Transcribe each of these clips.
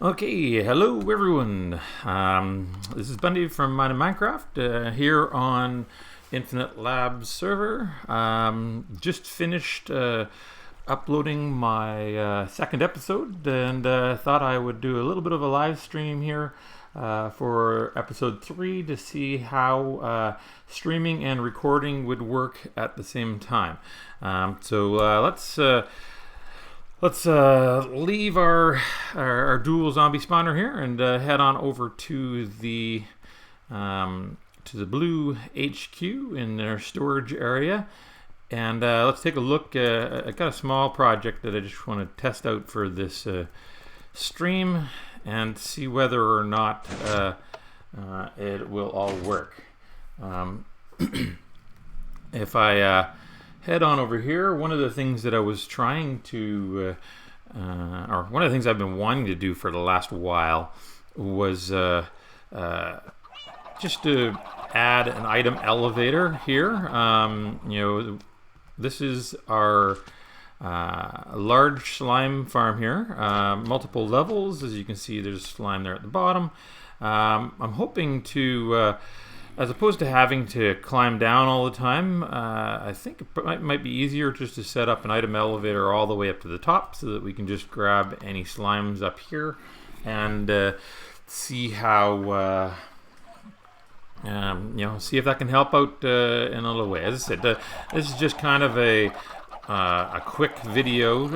Okay, hello everyone. This is Bundy from Mining Minecraft here on InfiniteLabs server. Just finished uploading my second episode and thought I would do a little bit of a live stream here for episode 3 to see how streaming and recording would work at the same time. Let's leave our dual zombie spawner here and head on over to the blue HQ in their storage area, and let's take a look. I got a small project that I just want to test out for this stream and see whether or not it will all work. If I head on over here, one of the things that I was trying to, or one of the things I've been wanting to do for the last while was just to add an item elevator here. This is our large slime farm here, multiple levels. As you can see, there's slime there at the bottom. I'm hoping to as opposed to having to climb down all the time, I think it might be easier just to set up an item elevator all the way up to the top so that we can just grab any slimes up here and see how, see if that can help out in a little way. As I said, this is just kind of a quick video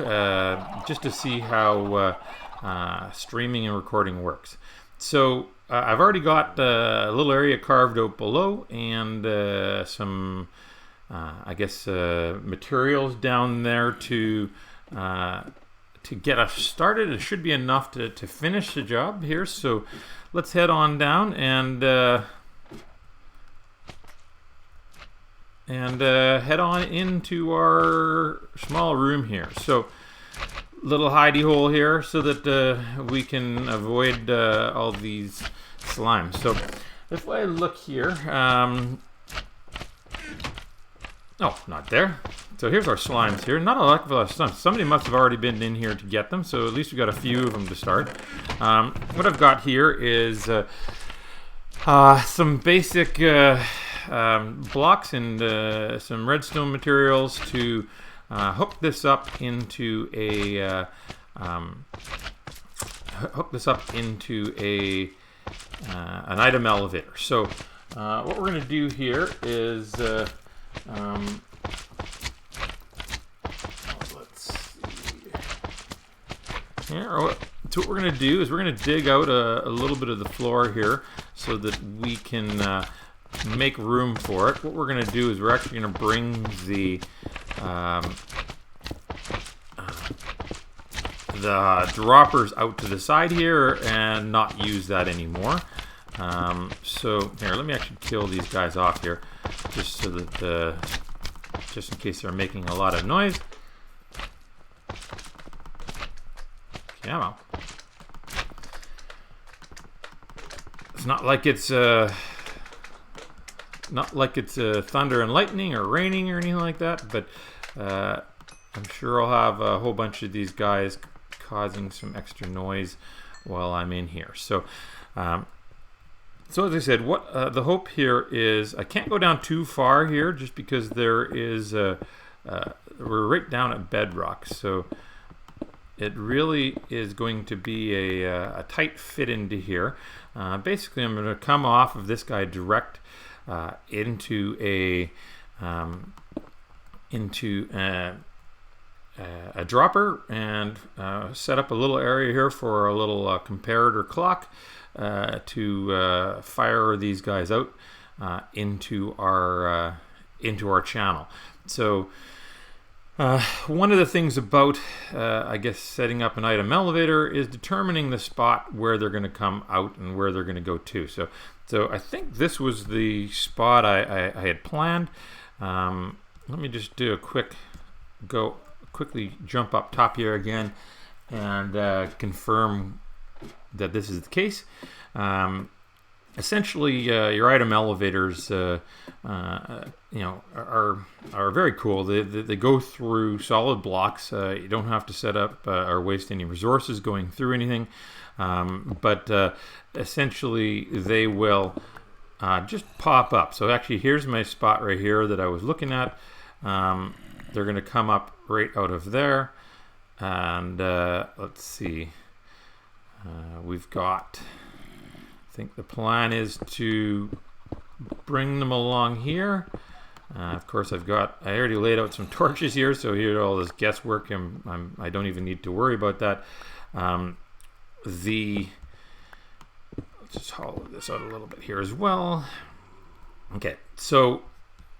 just to see how streaming and recording works. So I've already got a little area carved out below and some, I guess, materials down there to get us started. It should be enough to finish the job here. So let's head on down and head on into our small room here. So little hidey hole here so that we can avoid all these slimes. So if I look here, oh, not there. So here's our slimes here. Not a lot of slimes. Somebody must have already been in here to get them, so at least we got a few of them to start. What I've got here is some basic blocks and some redstone materials to hook this up into a an item elevator. So what we're going to do here is let's see here. So what we're going to do is we're going to dig out a little bit of the floor here so that we can make room for it. What we're going to do is we're actually going to bring the droppers out to the side here and not use that anymore. So here, let me actually kill these guys off here, just so that just in case they're making a lot of noise. Come on. It's not like it's thunder and lightning or raining or anything like that, but I'm sure I'll have a whole bunch of these guys causing some extra noise while I'm in here. So so as I said, what the hope here is, I can't go down too far here just because there is we're right down at bedrock, so it really is going to be a tight fit into here. Basically, I'm going to come off of this guy direct into a dropper and set up a little area here for a little comparator clock to fire these guys out into our channel. So one of the things about I guess setting up an item elevator is determining the spot where they're going to come out and where they're going to go to. So I think this was the spot I had planned. Let me just do a quickly jump up top here again and confirm that this is the case. essentially, your item elevators, are very cool. They go through solid blocks. You don't have to set up or waste any resources going through anything. But essentially, they will just pop up. So actually, here's my spot right here that I was looking at. They're going to come up right out of there. And let's see. We've got... I think the plan is to bring them along here. Of course, I already laid out some torches here, so here all this guesswork, I don't even need to worry about that. Let's just hollow this out a little bit here as well. Okay, so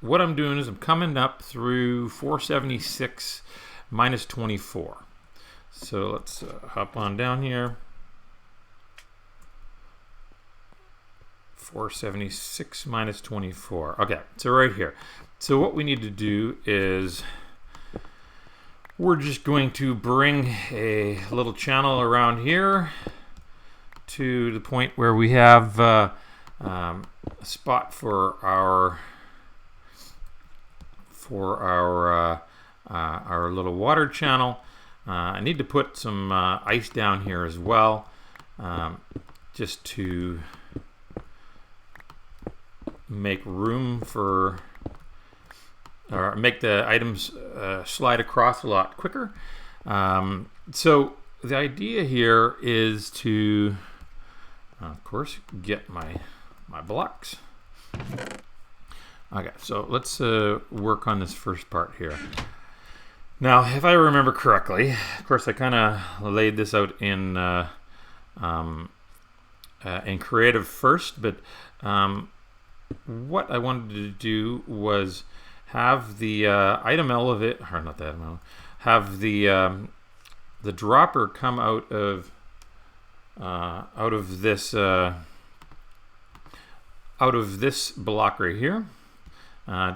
what I'm doing is I'm coming up through 476 minus 24. So let's hop on down here. 476 minus 24. Okay, so right here. So what we need to do is we're just going to bring a little channel around here to the point where we have a spot for our little water channel. I need to put some ice down here as well, just to make room for, or make the items slide across a lot quicker. So the idea here is to, of course, get my blocks. Okay, so let's work on this first part here. Now, if I remember correctly, of course, I kind of laid this out in creative first, but what I wanted to do was have the item elevator, or not the item elevator, have the dropper come out of this block right here.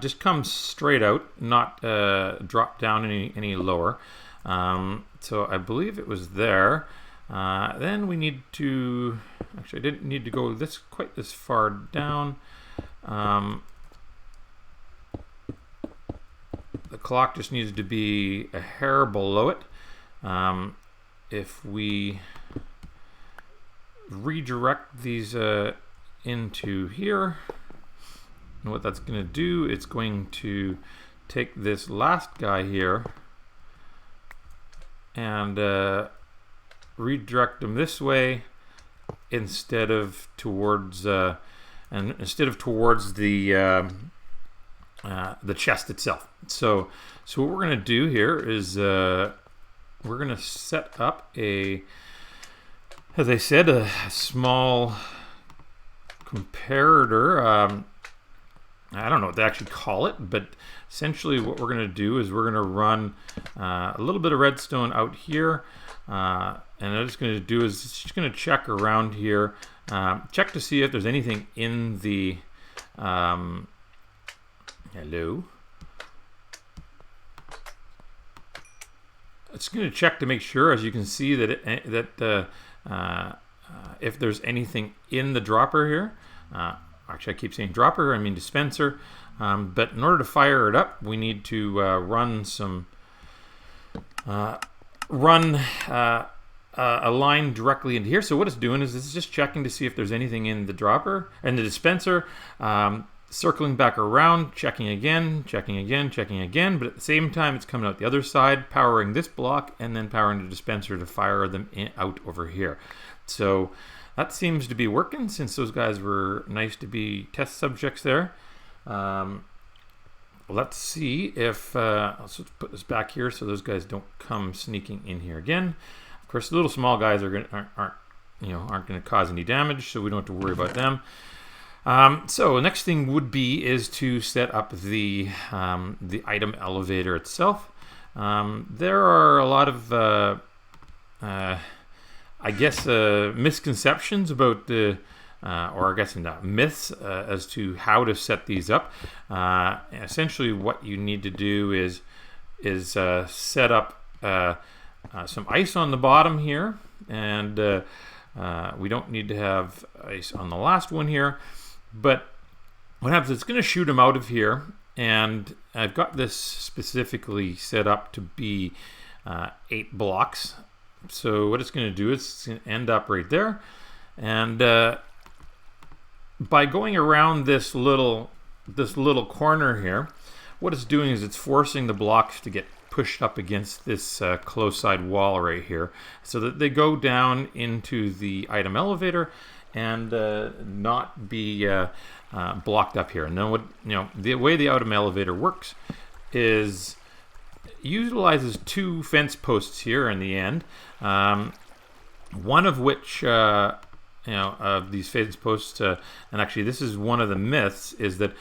Just come straight out, not drop down any lower. So I believe it was there. Then we need to, actually I didn't need to go quite this far down. The clock just needs to be a hair below it. If we redirect these into here, and what that's going to do, it's going to take this last guy here and redirect them this way instead of towards the chest itself. So what we're going to do here is we're going to set up as I said, a small comparator. I don't know what they actually call it, but essentially what we're going to do is we're going to run a little bit of redstone out here, and I'm just going to do is it's just going to check around here, check to see if there's anything in the hello. It's going to check to make sure, as you can see, that if there's anything in the dropper here. Actually, I keep saying dropper, I mean dispenser. But in order to fire it up, we need to run a line directly into here. So what it's doing is it's just checking to see if there's anything in the dropper and the dispenser, circling back around, checking again, checking again, checking again. But at the same time, it's coming out the other side, powering this block, and then powering the dispenser to fire them out over here. So that seems to be working, since those guys were nice to be test subjects there. Let's see if let's put this back here so those guys don't come sneaking in here again. Of course, the little small guys aren't going to cause any damage, so we don't have to worry about them. So the next thing would be is to set up the item elevator itself. There are a lot of I guess misconceptions about the or I guess not myths as to how to set these up. Essentially, what you need to do is set up some ice on the bottom here, and We don't need to have ice on the last one here, but what happens is it's going to shoot them out of here, and I've got this specifically set up to be 8 blocks. So what it's going to do is it's going to end up right there, and by going around this little corner here, what it's doing is it's forcing the blocks to get pushed up against this closed side wall right here, so that they go down into the item elevator and not be blocked up here. And then the way the item elevator works is utilizes 2 fence posts here in the end, one of which of these fence posts, and actually this is one of the myths, is that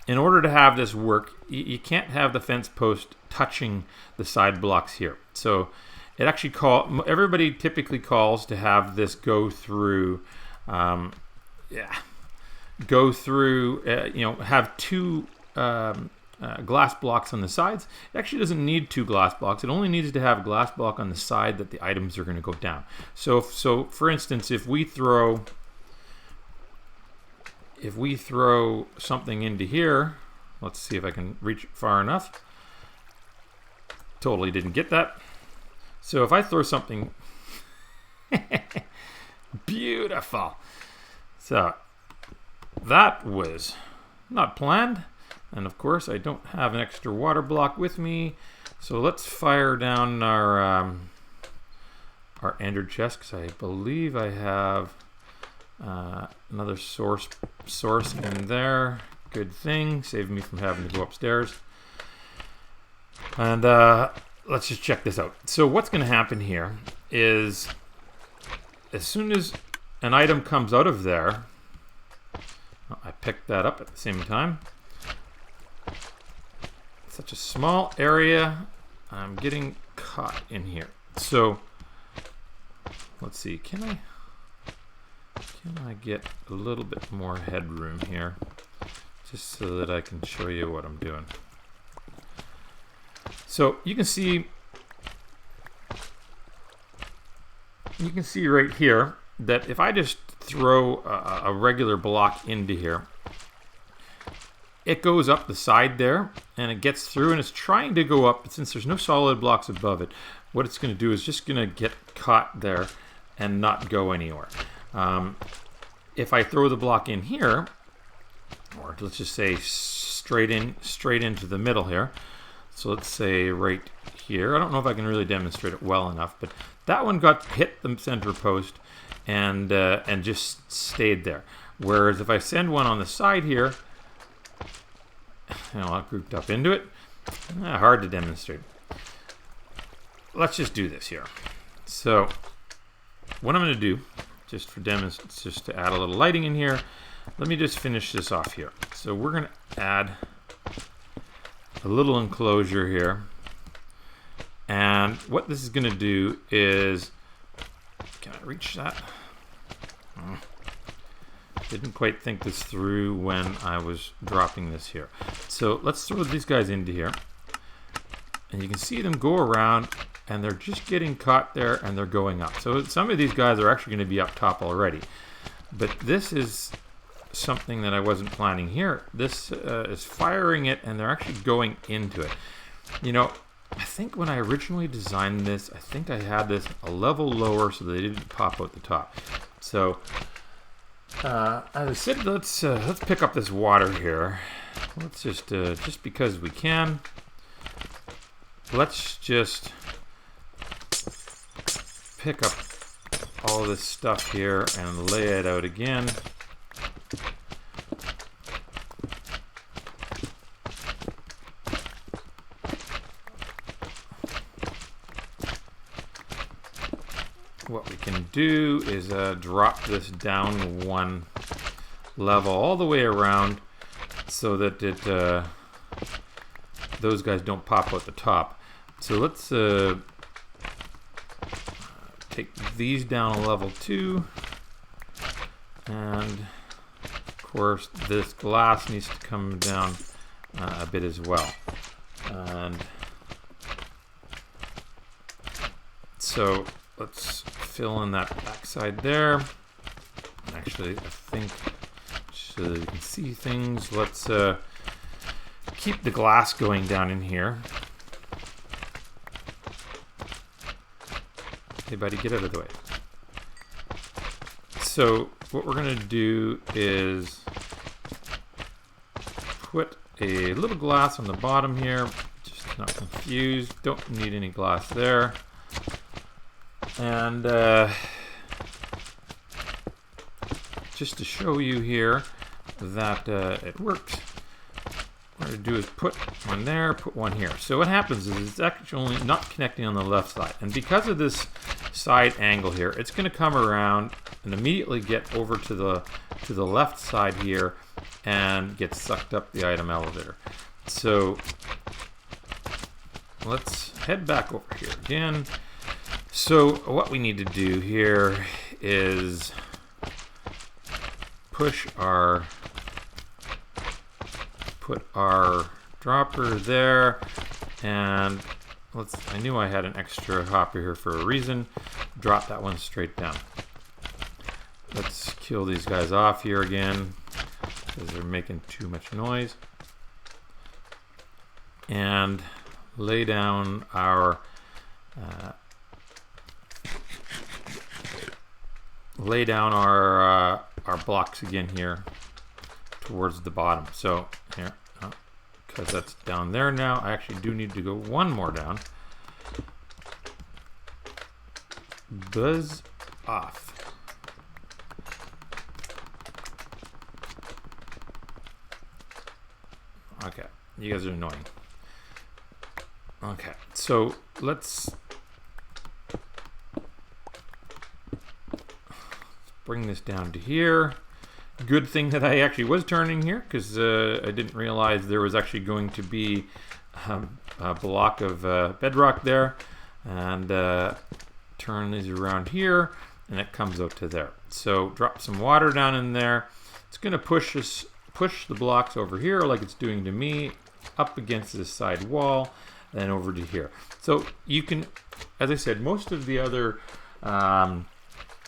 in order to have this work, you can't have the fence post touching the side blocks here. So it actually everybody typically calls to have this go through, have 2 glass blocks on the sides. It actually doesn't need 2 glass blocks. It only needs to have a glass block on the side that the items are going to go down. So for instance, if we throw something into here, let's see if I can reach it far enough. Totally didn't get that. So if I throw something beautiful. So that was not planned. And of course, I don't have an extra water block with me. So let's fire down our ender chest, because I believe I have another source in there. Good thing, saved me from having to go upstairs. And let's just check this out. So what's going to happen here is, as soon as an item comes out of there, I picked that up at the same time. Such a small area, I'm getting caught in here. So let's see, can I get a little bit more headroom here, just so that I can show you what I'm doing. So you can see right here that if I just throw a regular block into here, it goes up the side there, and it gets through, and it's trying to go up, but since there's no solid blocks above it, what it's going to do is just going to get caught there and not go anywhere. If I throw the block in here, or let's just say straight into the middle here, so let's say right here, I don't know if I can really demonstrate it well enough, but that one hit the center post and just stayed there. Whereas if I send one on the side here, grouped up into it, hard to demonstrate. Let's just do this here. So what I'm going to do, just to add a little lighting in here, let me just finish this off here. So we're going to add a little enclosure here, and what this is going to do is, can I reach that? Didn't quite think this through when I was dropping this here. So let's throw these guys into here, and you can see them go around, and they're just getting caught there, and they're going up. So some of these guys are actually going to be up top already, but this is something that I wasn't planning here. This is firing it, and they're actually going into it. I think when I originally designed this, I think I had this a level lower so they didn't pop out the top. So as I said, let's pick up this water here. Let's just because we can, let's just pick up all this stuff here and lay it out again. What we can do is drop this down one level all the way around, so that those guys don't pop out the top. So let's take these down a level 2, and of course this glass needs to come down a bit as well. And so let's fill in that backside there. Actually, I think so you can see things. Let's keep the glass going down in here. Hey buddy, get out of the way. So what we're gonna do is put a little glass on the bottom here, just not confused, don't need any glass there. And just to show you here that it works, what we're going to do is put one there, put one here. So what happens is it's actually not connecting on the left side. And because of this side angle here, it's going to come around and immediately get over to the left side here and get sucked up the item elevator. So let's head back over here again. So what we need to do here is put our dropper there, and I knew I had an extra hopper here for a reason. Drop that one straight down. Let's kill these guys off here again because they're making too much noise. And lay down our our blocks again here towards the bottom. So here, because that's down there now, I actually do need to go one more down. Buzz off. Okay, you guys are annoying. Okay, so let's bring this down to here. Good thing that I actually was turning here, because I didn't realize there was actually going to be a block of bedrock there. And turn these around here, and it comes out to there. So drop some water down in there. It's going to push the blocks over here like it's doing to me, up against this side wall, then over to here. So you can, as I said, most of the other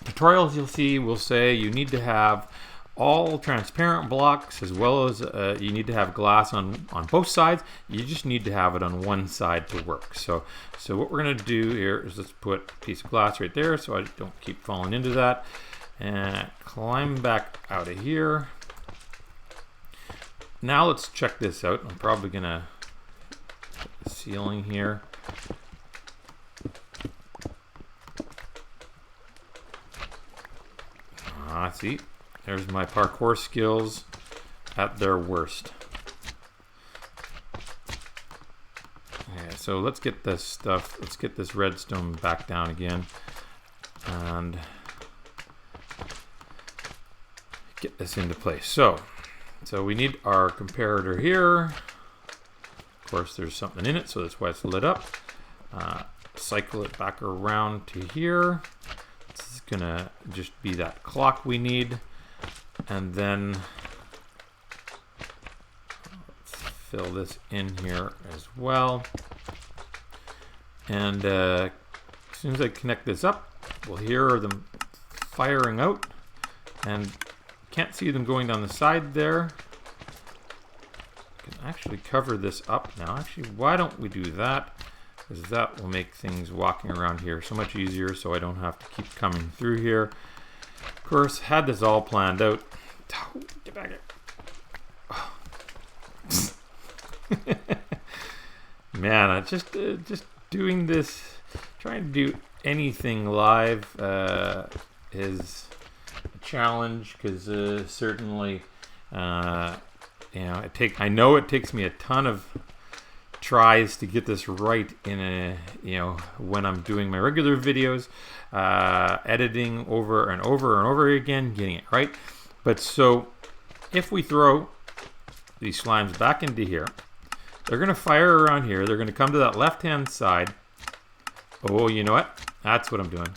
tutorials you'll see will say you need to have all transparent blocks, as well as you need to have glass on both sides. You just need to have it on one side to work. So what we're going to do here is let's put a piece of glass right there so I don't keep falling into that, and climb back out of here. Now let's check this out. I'm probably going to put the ceiling here. See, there's my parkour skills at their worst. Okay, so let's get this stuff, let's get this redstone back down again and get this into place. So we need our comparator here. Of course, there's something in it, so that's why it's lit up. Cycle it back around to here. It's gonna just be that clock we need, and then let's fill this in here as well. And as soon as I connect this up, we'll hear them firing out, and can't see them going down the side there. I can actually cover this up now. Actually, why don't we do that? Because that will make things walking around here so much easier, so I don't have to keep coming through here. Of course, had this all planned out. Oh, get back here. Man, I just doing this, trying to do anything live is a challenge, because certainly, you know, I know it takes me a ton of tries to get this right in a, you know, when I'm doing my regular videos, editing over and over and over again, getting it right. But so if we throw these slimes back into here, they're going to fire around here. They're going to come to that left-hand side. Oh, you know what? That's what I'm doing.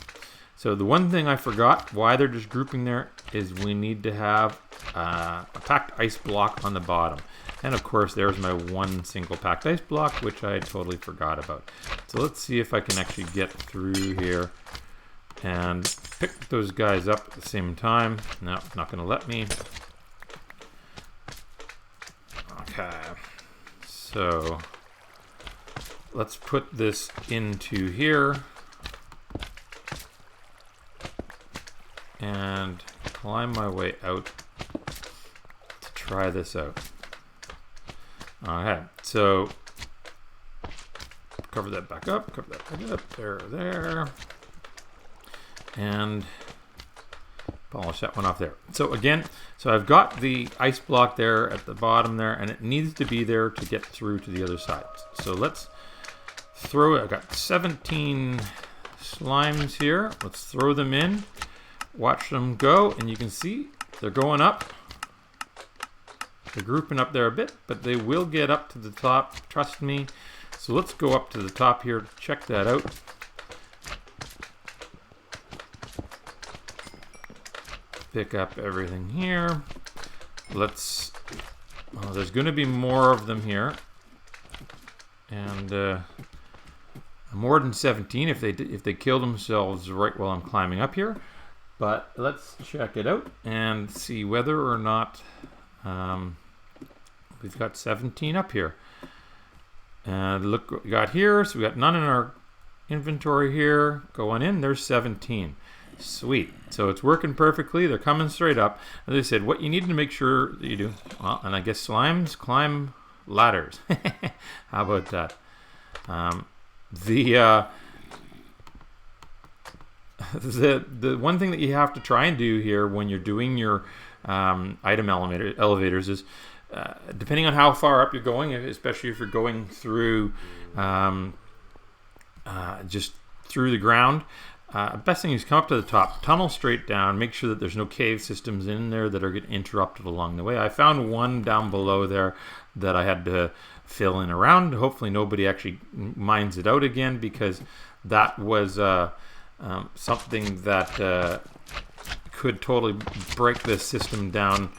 So the one thing I forgot, why they're just grouping there, is we need to have a packed ice block on the bottom. And of course, there's my one single packed ice block, which I totally forgot about. So let's see if I can actually get through here and pick those guys up at the same time. No, not going to let me. Okay, so let's put this into here and climb my way out to try this out. Okay, so cover that back up, there, and polish that one off there. So again, I've got the ice block there at the bottom there, and it needs to be there to get through to the other side. So let's throw it. I've got 17 slimes here. Let's throw them in, watch them go, and you can see they're going up. They're grouping up there a bit, but they will get up to the top, trust me. So let's go up to the top here, check that out. Pick up everything here. Let's, there's going to be more of them here. And more than 17 if they kill themselves right while I'm climbing up here. But let's check it out and see whether or not we've got 17 up here. And look what we got here. So we got none in our inventory here. Going in, there's 17. Sweet. So it's working perfectly. They're coming straight up. As I said, what you need to make sure that you do, well, and I guess slimes climb ladders. How about that? The one thing that you have to try and do here when you're doing your item elevators is, depending on how far up you're going, especially if you're going through just through the ground, best thing is come up to the top, tunnel straight down, make sure that there's no cave systems in there that are getting interrupted along the way. I found one down below there that I had to fill in around. Hopefully nobody actually mines it out again, because that was something that could totally break the system down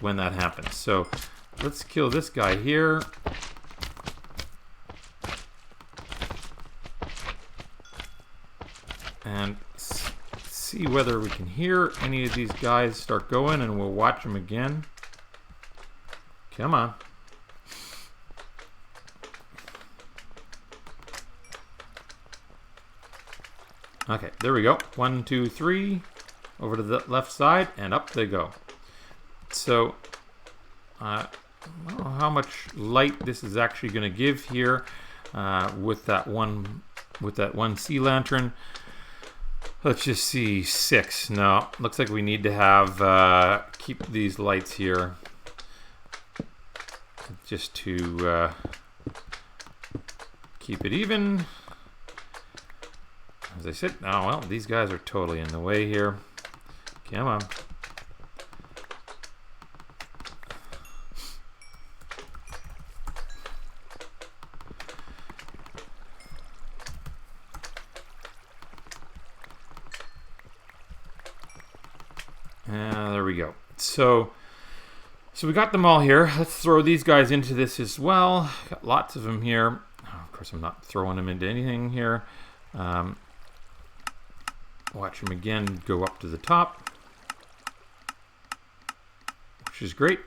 when that happens. So let's kill this guy here. And see whether we can hear any of these guys start going, and we'll watch them again. Come on. Okay, there we go. 1, 2, 3. Over to the left side, and up they go. So, I don't know how much light this is actually going to give here with that one sea lantern. Let's just see, 6. No, looks like we need to have keep these lights here just to keep it even. As I said, oh well, these guys are totally in the way here. Come on. There we go. So we got them all here. Let's throw these guys into this as well. Got lots of them here. Oh, of course, I'm not throwing them into anything here. Watch them again go up to the top, which is great.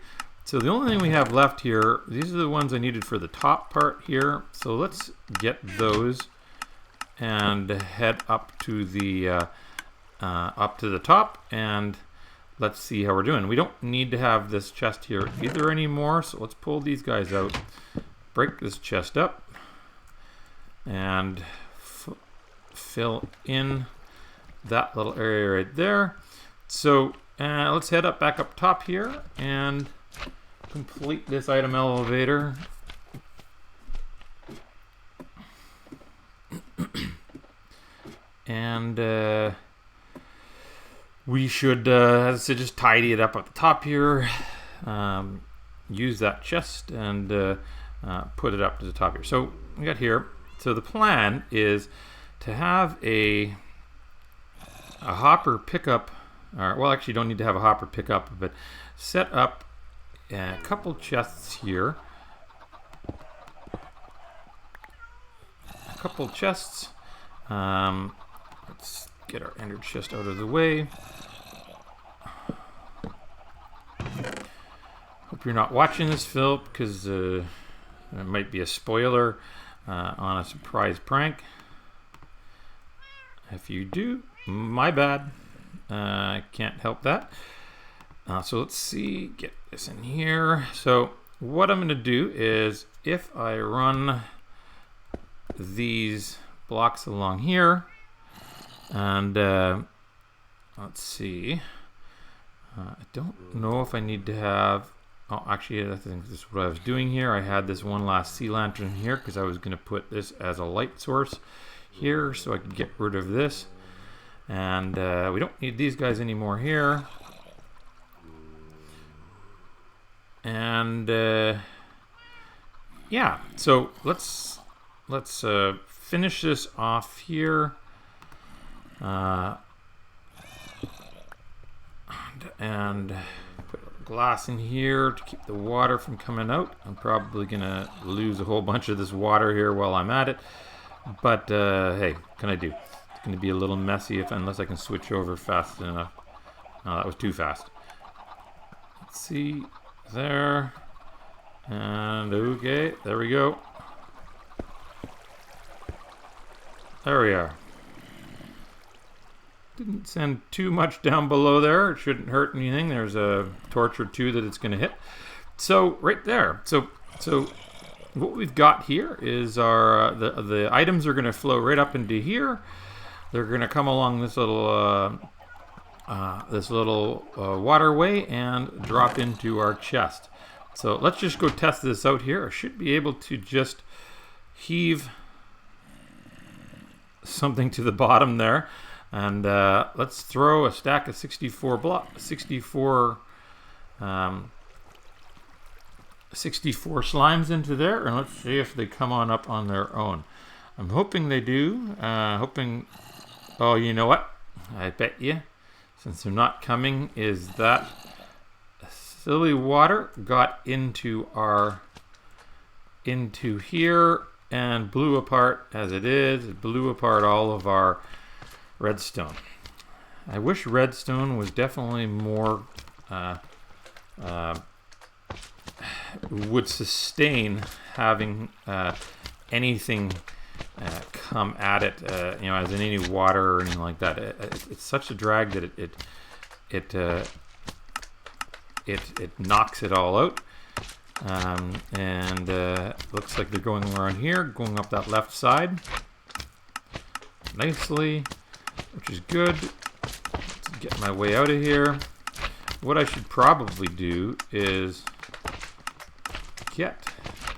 So the only thing we have left here, these are the ones I needed for the top part here. So let's get those and head up to the top, and let's see how we're doing. We don't need to have this chest here either anymore, so let's pull these guys out, break this chest up, and fill in that little area right there. So let's head back up top here and complete this item elevator. And we should, as I said, just tidy it up at the top here. Use that chest and put it up to the top here. So we got here. So the plan is to have a hopper pickup. Well, actually, you don't need to have a hopper pickup, but set up a couple chests here. A couple chests. Let's get our ender chest out of the way. Hope you're not watching this, Phil, because there might be a spoiler on a surprise prank. If you do, my bad. I can't help that. So let's see, get this in here. So what I'm going to do is, if I run these blocks along here, and let's see, I don't know if I need to have, oh, actually, I think this is what I was doing here. I had this one last sea lantern here because I was going to put this as a light source here so I could get rid of this. And we don't need these guys anymore here. And yeah, so let's finish this off here. And put glass in here to keep the water from coming out. I'm probably gonna lose a whole bunch of this water here while I'm at it, but hey, what can I do? It's gonna be a little messy unless I can switch over fast enough. No, that was too fast. Let's see, there, and okay, there we go. There we are. Didn't send too much down below there. It shouldn't hurt anything. There's a torch or two that it's going to hit. So right there. So what we've got here is our the items are going to flow right up into here. They're going to come along this little waterway and drop into our chest. So let's just go test this out here. I should be able to just heave something to the bottom there. And let's throw a stack of 64 slimes into there, and let's see if they come on up on their own. I'm hoping they do. Oh, you know what? I bet you, since they're not coming, is that silly water got into here and blew apart as it is. It blew apart all of our redstone. I wish redstone was definitely more would sustain having anything come at it, you know, as in any water or anything like that. It's such a drag that it knocks it all out. And looks like they're going around here, going up that left side nicely, which is good. Let's get my way out of here. What I should probably do is I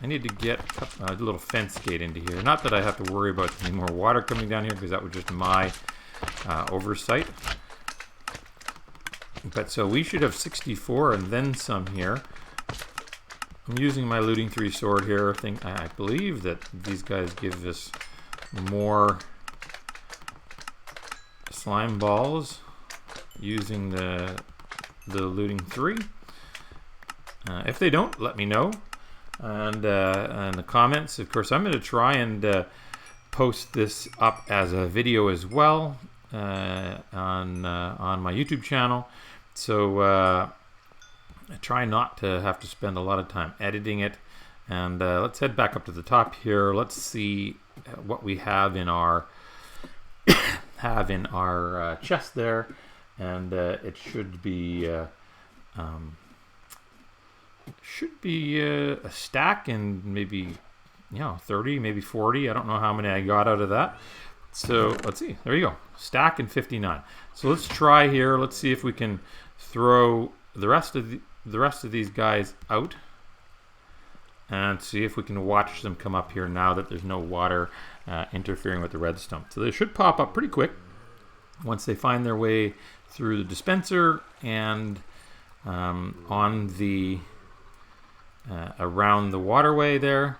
need to get a little fence gate into here. Not that I have to worry about any more water coming down here, because that was just my oversight. But so we should have 64 and then some here. I'm using my looting 3 sword here. I believe that these guys give us more slime balls using the looting 3. If they don't, let me know. And in the comments, of course, I'm going to try and post this up as a video as well on my YouTube channel. So I try not to have to spend a lot of time editing it. And let's head back up to the top here. Let's see what we have in our chest there, and it should be a stack, and maybe 30, maybe 40. I don't know how many I got out of that. So let's see. There you go, stack and 59. So let's try here. Let's see if we can throw the rest of these guys out, and see if we can watch them come up here now that there's no water interfering with the redstone. So they should pop up pretty quick once they find their way through the dispenser and on the around the waterway there.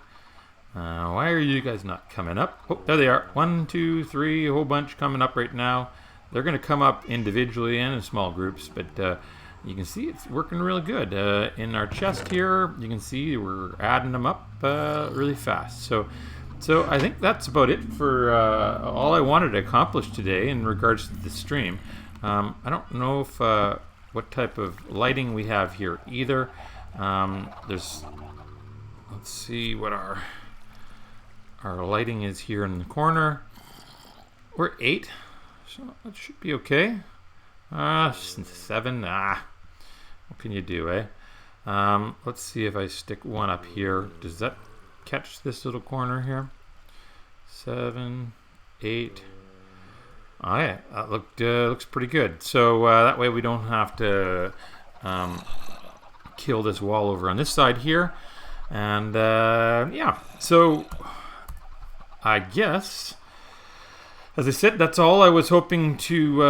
Why are you guys not coming up? Oh, there they are. 1, 2, 3, a whole bunch coming up right now. They're going to come up individually and in small groups, but you can see it's working really good. In our chest here, you can see we're adding them up really fast. So So I think that's about it for all I wanted to accomplish today in regards to the stream. I don't know if what type of lighting we have here either. Let's see what our lighting is here in the corner. We're 8, so that should be okay. 7, what can you do, eh? Let's see if I stick one up here. Does that catch this little corner here? 7, 8. Oh yeah, that looks pretty good. So that way we don't have to kill this wall over on this side here. And yeah, so I guess, as I said, that's all I was hoping to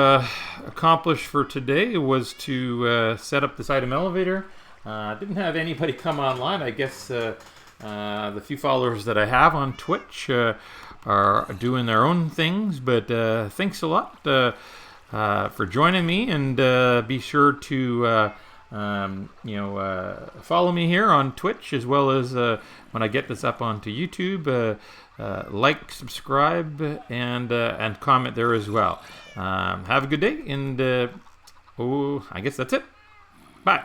accomplish for today, was to set up this item elevator. Didn't have anybody come online. I guess the few followers that I have on Twitch are doing their own things, but thanks a lot for joining me, and be sure to follow me here on Twitch, as well as when I get this up onto YouTube. Like, subscribe, and comment there as well. Have a good day, and I guess that's it. Bye.